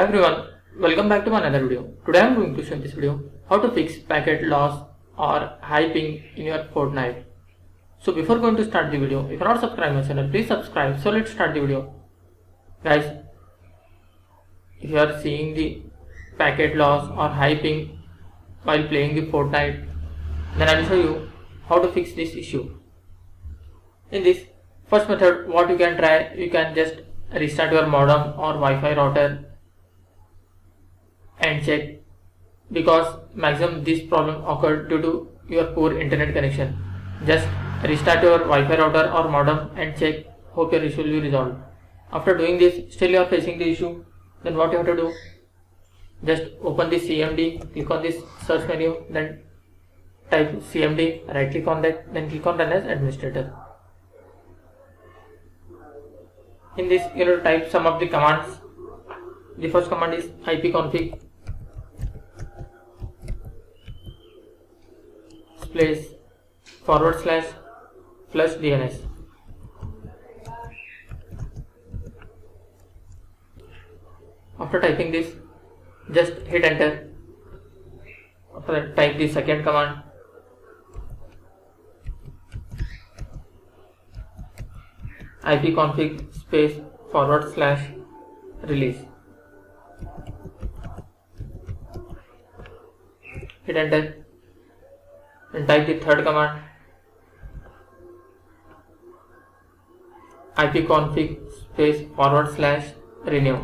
Hi everyone, welcome back to my another video. Today I am going to show in this video how to fix packet loss or high ping in your Fortnite. So before going to start the video, if you are not subscribed my channel, please subscribe. So let's start the video. Guys, if you are seeing the packet loss or high ping while playing the Fortnite, then I will show you how to fix this issue. In this first method, what you can try, you can just restart your modem or Wi-Fi router and check, because maximum this problem occurred due to your poor internet connection. Just restart your Wi-Fi router or modem and check, hope your issue will be resolved. After doing this, still you are facing the issue, then what you have to do, just open the CMD, click on this search menu, then type CMD, right click on that, then click on run as administrator. In this you will type some of the commands. The first command is ipconfig // DNS. After typing this, just hit enter. After that, type the second command. ipconfig // release. Hit enter and type the third command, ipconfig // renew.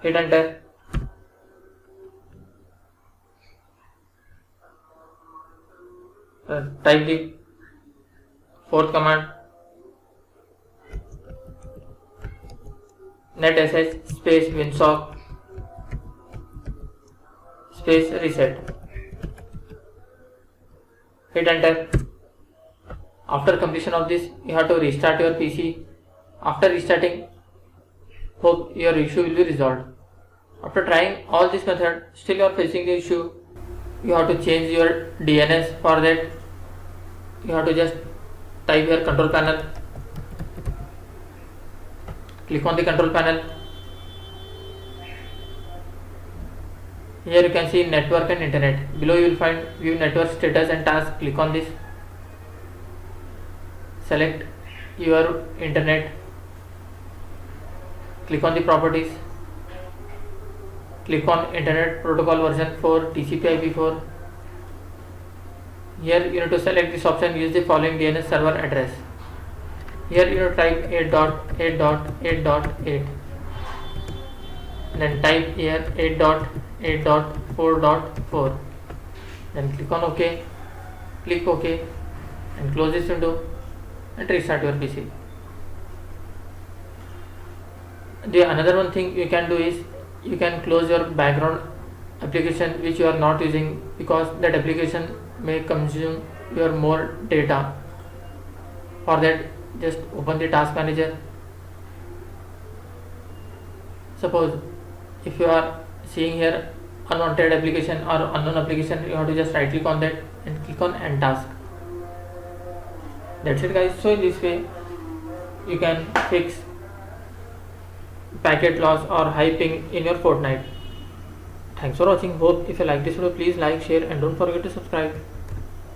Hit enter. Type the fourth command, netsh winsock reset. Hit enter. After completion of this, you have to restart your PC. After restarting, hope your issue will be resolved. After trying all this method, still you are facing the issue, you have to change your DNS. For that, you have to just type here control panel, click on the control panel. Here you can see network and internet. Below you will find view network status and task. Click on this. Select your internet. Click on the properties. Click on internet protocol version 4 TCP/IP4. Here you need to select this option. Use the following DNS server address. Here you need to type 8.8.8.8. Then type here 8.8.4.4. Then click on OK. Click OK and close this window and restart your PC. The another one thing you can do is you can close your background application which you are not using, because that application may consume your more data. For that, just open the task manager. Suppose if you are seeing here unwanted application or unknown application, you have to just right click on that and click on end task. That's it guys. So in this way you can fix packet loss or high ping in your Fortnite. Thanks for watching. Hope if you like this video, please like, share and don't forget to subscribe.